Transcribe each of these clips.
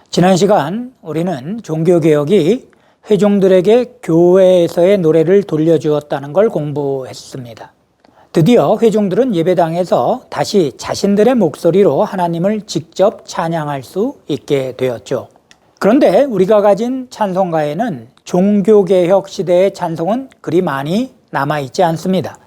지난 시간 우리는 종교개혁이 회중들에게 교회에서의 노래를 돌려주었다는 걸 공부했습니다. 드디어 회중들은 예배당에서 다시 자신들의 목소리로 하나님을 직접 찬양할 수 있게 되었죠. 그런데 우리가 가진 찬송가에는 종교개혁 시대의 찬송은 그리 많이 남아있지 않습니다.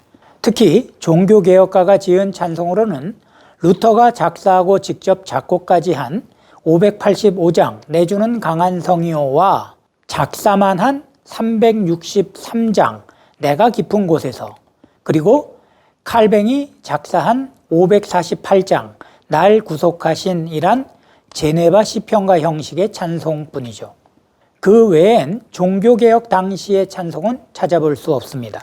특히 종교개혁가가 지은 찬송으로는 루터가 작사하고 직접 작곡까지 한 585장 내주는 강한 성이요와 작사만 한 363장 내가 깊은 곳에서, 그리고 칼뱅이 작사한 548장 날 구속하신 이란 제네바 시편가 형식의 찬송뿐이죠. 그 외엔 종교개혁 당시의 찬송은 찾아볼 수 없습니다.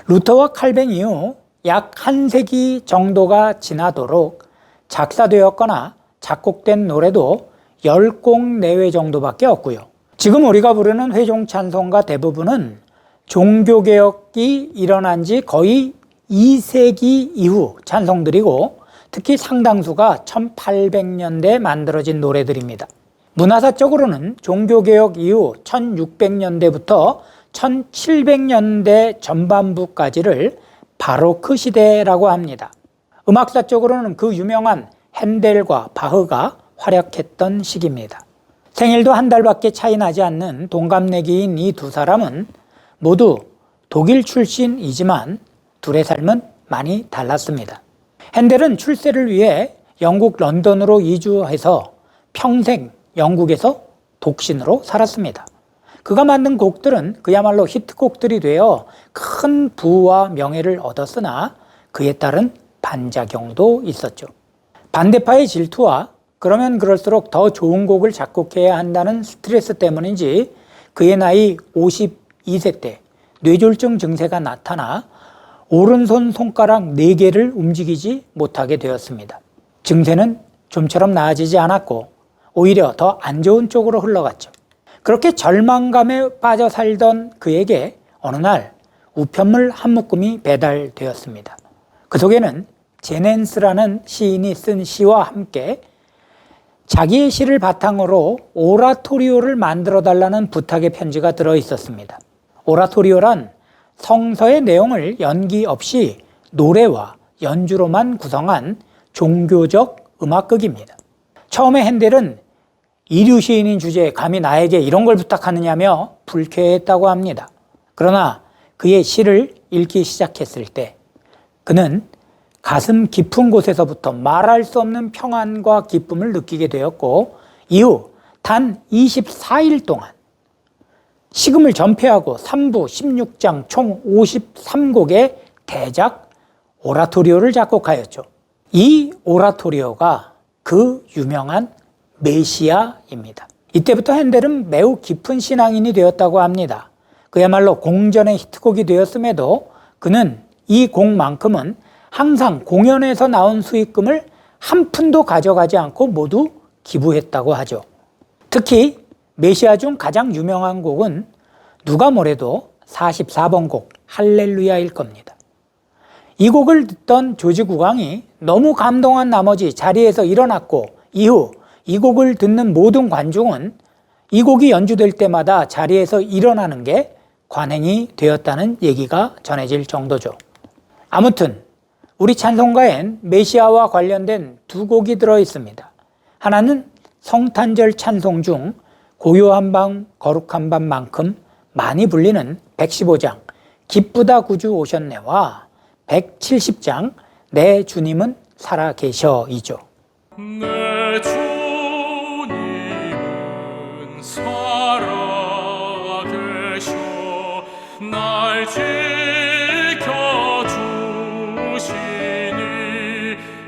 루터와 칼뱅 이후 약 한 세기 정도가 지나도록 작사되었거나 작곡된 노래도 10곡 내외 정도밖에 없고요. 지금 우리가 부르는 회종 찬송가 대부분은 종교개혁이 일어난 지 거의 2세기 이후 찬송들이고, 특히 상당수가 1800년대에 만들어진 노래들입니다. 문화사적으로는 종교개혁 이후 1600년대부터 1700년대 전반부까지를 바로크 시대라고 합니다. 음악사적으로는 그 유명한 핸델과 바흐가 활약했던 시기입니다. 생일도 한 달밖에 차이 나지 않는 동갑내기인 이 두 사람은 모두 독일 출신이지만 둘의 삶은 많이 달랐습니다. 핸델은 출세를 위해 영국 런던으로 이주해서 평생 영국에서 독신으로 살았습니다. 그가 만든 곡들은 그야말로 히트곡들이 되어 큰 부와 명예를 얻었으나 그에 따른 반작용도 있었죠. 반대파의 질투와 그러면 그럴수록 더 좋은 곡을 작곡해야 한다는 스트레스 때문인지 그의 나이 52세 때 뇌졸중 증세가 나타나 오른손 손가락 4개를 움직이지 못하게 되었습니다. 증세는 좀처럼 나아지지 않았고 오히려 더 안 좋은 쪽으로 흘러갔죠. 그렇게 절망감에 빠져 살던 그에게 어느 날 우편물 한 묶음이 배달되었습니다. 그 속에는 제넨스라는 시인이 쓴 시와 함께 자기의 시를 바탕으로 오라토리오를 만들어 달라는 부탁의 편지가 들어 있었습니다. 오라토리오란 성서의 내용을 연기 없이 노래와 연주로만 구성한 종교적 음악극입니다. 처음에 핸델은 이류 시인인 주제에 감히 나에게 이런 걸 부탁하느냐며 불쾌했다고 합니다. 그러나 그의 시를 읽기 시작했을 때 그는 가슴 깊은 곳에서부터 말할 수 없는 평안과 기쁨을 느끼게 되었고, 이후 단 24일 동안 식음을 전폐하고 3부 16장 총 53곡의 대작 오라토리오를 작곡하였죠. 이 오라토리오가 그 유명한 메시아입니다. 이때부터 핸델은 매우 깊은 신앙인이 되었다고 합니다. 그야말로 공전의 히트곡이 되었음에도 그는 이 곡만큼은 항상 공연에서 나온 수익금을 한 푼도 가져가지 않고 모두 기부했다고 하죠. 특히 메시아 중 가장 유명한 곡은 누가 뭐래도 44번 곡 할렐루야일 겁니다. 이 곡을 듣던 조지 국왕이 너무 감동한 나머지 자리에서 일어났고, 이후 이 곡을 듣는 모든 관중은 이 곡이 연주될 때마다 자리에서 일어나는 게 관행이 되었다는 얘기가 전해질 정도죠. 아무튼 우리 찬송가엔 메시아와 관련된 두 곡이 들어 있습니다. 하나는 성탄절 찬송 중 고요한 밤 거룩한 밤만큼 많이 불리는 115장 기쁘다 구주 오셨네와 170장 내 주님은 살아계셔이죠. 내 주님은 살아계셔 날 지켜주시니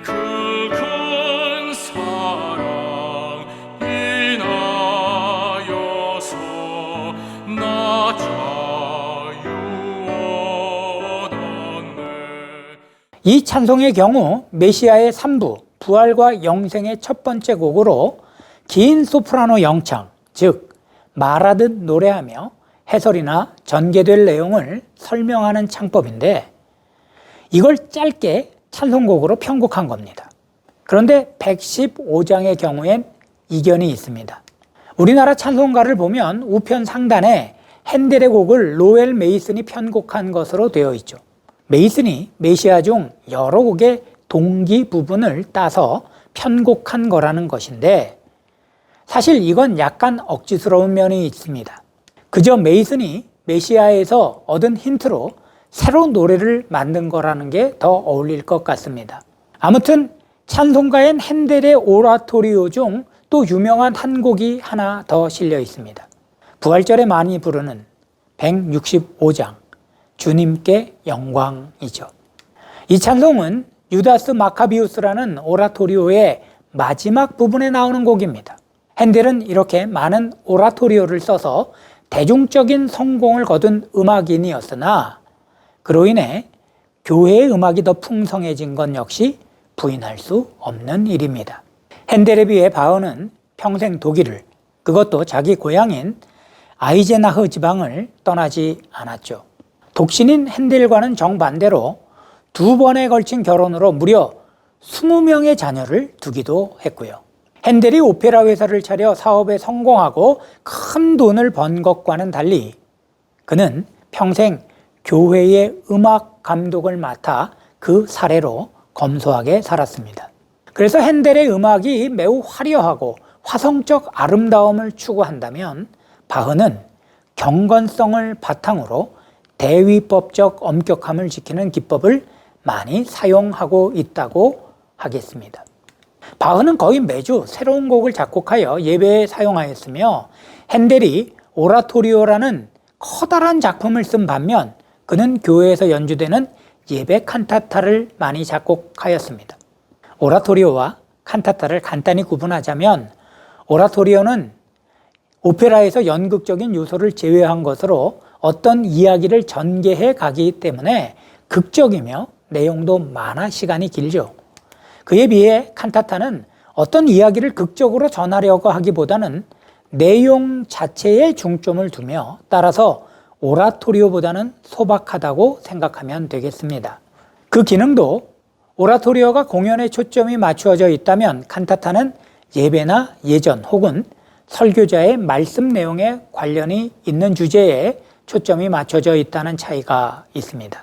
그 큰 사랑 인하여서 나 자유 얻었네. 이 찬송의 경우 메시아의 3부, 부활과 영생의 첫 번째 곡으로 긴 소프라노 영창, 즉 말하듯 노래하며 해설이나 전개될 내용을 설명하는 창법인데 이걸 짧게 찬송곡으로 편곡한 겁니다. 그런데 115장의 경우엔 이견이 있습니다. 우리나라 찬송가를 보면 우편 상단에 핸델의 곡을 로엘 메이슨이 편곡한 것으로 되어 있죠. 메이슨이 메시아 중 여러 곡의 동기 부분을 따서 편곡한 거라는 것인데 사실 이건 약간 억지스러운 면이 있습니다. 그저 메이슨이 메시아에서 얻은 힌트로 새로운 노래를 만든 거라는 게 더 어울릴 것 같습니다. 아무튼 찬송가엔 핸델의 오라토리오 중 또 유명한 한 곡이 하나 더 실려 있습니다. 부활절에 많이 부르는 165장 주님께 영광이죠. 이 찬송은 유다스 마카비우스라는 오라토리오의 마지막 부분에 나오는 곡입니다. 핸델은 이렇게 많은 오라토리오를 써서 대중적인 성공을 거둔 음악인이었으나 그로 인해 교회의 음악이 더 풍성해진 건 역시 부인할 수 없는 일입니다. 핸델에 비해 바흐는 평생 독일을, 그것도 자기 고향인 아이제나흐 지방을 떠나지 않았죠. 독신인 핸델과는 정반대로 2번에 걸친 결혼으로 무려 20명의 자녀를 두기도 했고요. 핸델이 오페라 회사를 차려 사업에 성공하고 큰 돈을 번 것과는 달리 그는 평생 교회의 음악 감독을 맡아 그 사례로 검소하게 살았습니다. 그래서 핸델의 음악이 매우 화려하고 화성적 아름다움을 추구한다면 바흐는 경건성을 바탕으로 대위법적 엄격함을 지키는 기법을 많이 사용하고 있다고 하겠습니다. 바흐는 거의 매주 새로운 곡을 작곡하여 예배에 사용하였으며 핸델이 오라토리오라는 커다란 작품을 쓴 반면 그는 교회에서 연주되는 예배 칸타타를 많이 작곡하였습니다. 오라토리오와 칸타타를 간단히 구분하자면 오라토리오는 오페라에서 연극적인 요소를 제외한 것으로 어떤 이야기를 전개해 가기 때문에 극적이며 내용도 많아 시간이 길죠. 그에 비해 칸타타는 어떤 이야기를 극적으로 전하려고 하기보다는 내용 자체에 중점을 두며 따라서 오라토리오보다는 소박하다고 생각하면 되겠습니다. 그 기능도 오라토리오가 공연에 초점이 맞추어져 있다면 칸타타는 예배나 예전 혹은 설교자의 말씀 내용에 관련이 있는 주제에 초점이 맞춰져 있다는 차이가 있습니다.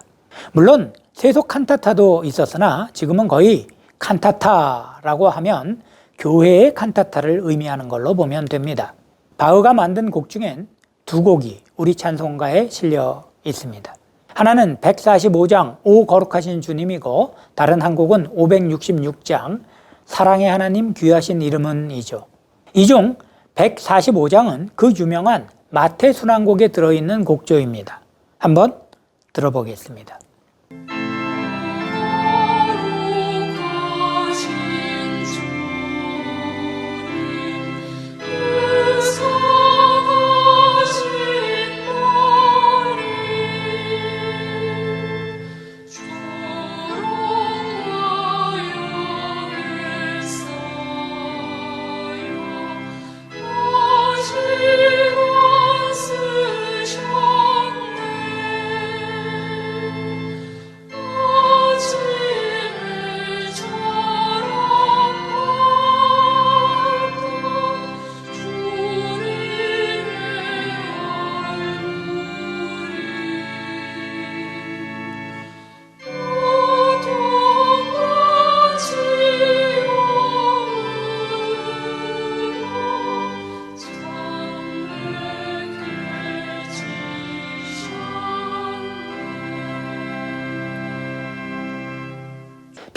물론 세속 칸타타도 있었으나 지금은 거의 칸타타라고 하면 교회의 칸타타를 의미하는 걸로 보면 됩니다. 바흐가 만든 곡 중엔 2곡이 우리 찬송가에 실려 있습니다. 하나는 145장 오 거룩하신 주님이고 다른 한 곡은 566장 사랑의 하나님 귀하신 이름은 이죠. 이 중 145장은 그 유명한 마태 순환곡에 들어있는 곡조입니다. 한번 들어보겠습니다.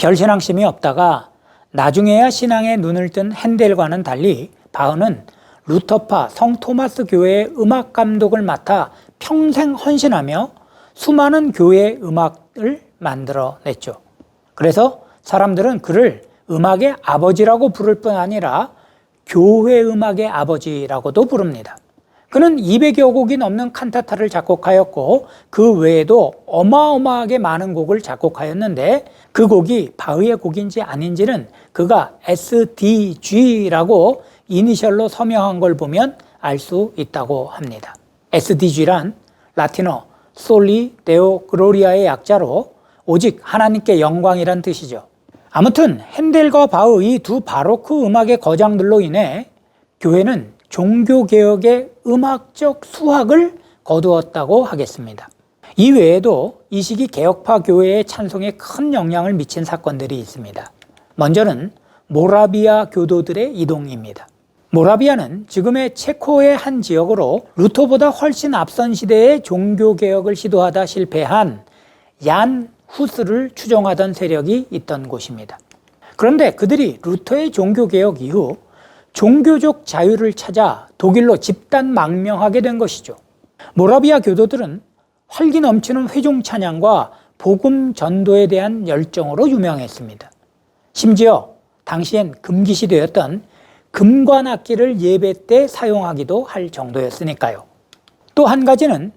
별 신앙심이 없다가 나중에야 신앙에 눈을 뜬 핸델과는 달리 바흐는 루터파 성토마스 교회의 음악 감독을 맡아 평생 헌신하며 수많은 교회 음악을 만들어냈죠. 그래서 사람들은 그를 음악의 아버지라고 부를 뿐 아니라 교회 음악의 아버지라고도 부릅니다. 그는 200여 곡이 넘는 칸타타를 작곡하였고 그 외에도 어마어마하게 많은 곡을 작곡하였는데 그 곡이 바흐의 곡인지 아닌지는 그가 SDG라고 이니셜로 서명한 걸 보면 알 수 있다고 합니다. SDG란 라틴어 솔리 데오 글로리아의 약자로 오직 하나님께 영광이란 뜻이죠. 아무튼 핸델과 바흐 이 두 바로크 음악의 거장들로 인해 교회는 종교개혁의 음악적 수확을 거두었다고 하겠습니다. 이 외에도 이 시기 개혁파 교회의 찬송에 큰 영향을 미친 사건들이 있습니다. 먼저는 모라비아 교도들의 이동입니다. 모라비아는 지금의 체코의 한 지역으로 루터보다 훨씬 앞선 시대의 종교개혁을 시도하다 실패한 얀 후스를 추종하던 세력이 있던 곳입니다. 그런데 그들이 루터의 종교개혁 이후 종교적 자유를 찾아 독일로 집단 망명하게 된 것이죠. 모라비아 교도들은 활기 넘치는 회종 찬양과 복음 전도에 대한 열정으로 유명했습니다. 심지어 당시엔 금기시되었던 금관 악기를 예배 때 사용하기도 할 정도였으니까요. 또 한 가지는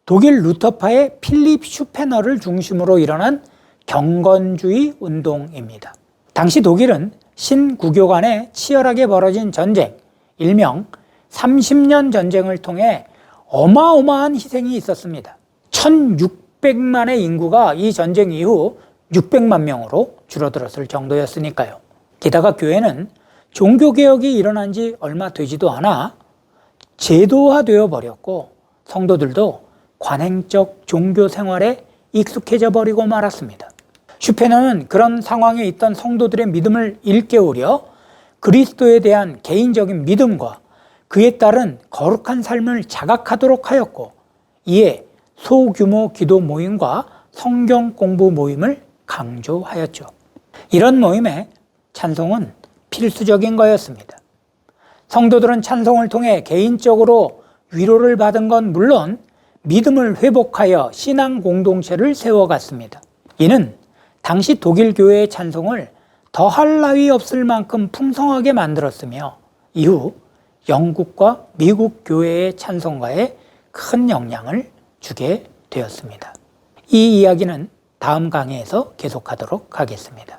독일 루터파의 필립 슈페너를 중심으로 일어난 경건주의 운동입니다. 당시 독일은 신구교 간에 치열하게 벌어진 전쟁, 일명 30년 전쟁을 통해 어마어마한 희생이 있었습니다. 1600만의 인구가 이 전쟁 이후 600만 명으로 줄어들었을 정도였으니까요. 게다가 교회는 종교개혁이 일어난 지 얼마 되지도 않아 제도화되어 버렸고 성도들도 관행적 종교 생활에 익숙해져 버리고 말았습니다. 슈페너는 그런 상황에 있던 성도들의 믿음을 일깨우려 그리스도에 대한 개인적인 믿음과 그에 따른 거룩한 삶을 자각하도록 하였고 이에 소규모 기도 모임과 성경 공부 모임을 강조하였죠. 이런 모임에 찬송은 필수적인 거였습니다. 성도들은 찬송을 통해 개인적으로 위로를 받은 건 물론 믿음을 회복하여 신앙 공동체를 세워갔습니다. 이는 당시 독일 교회의 찬송을 더할 나위 없을 만큼 풍성하게 만들었으며 이후 영국과 미국 교회의 찬송가에 큰 영향을 주게 되었습니다. 이 이야기는 다음 강의에서 계속하도록 하겠습니다.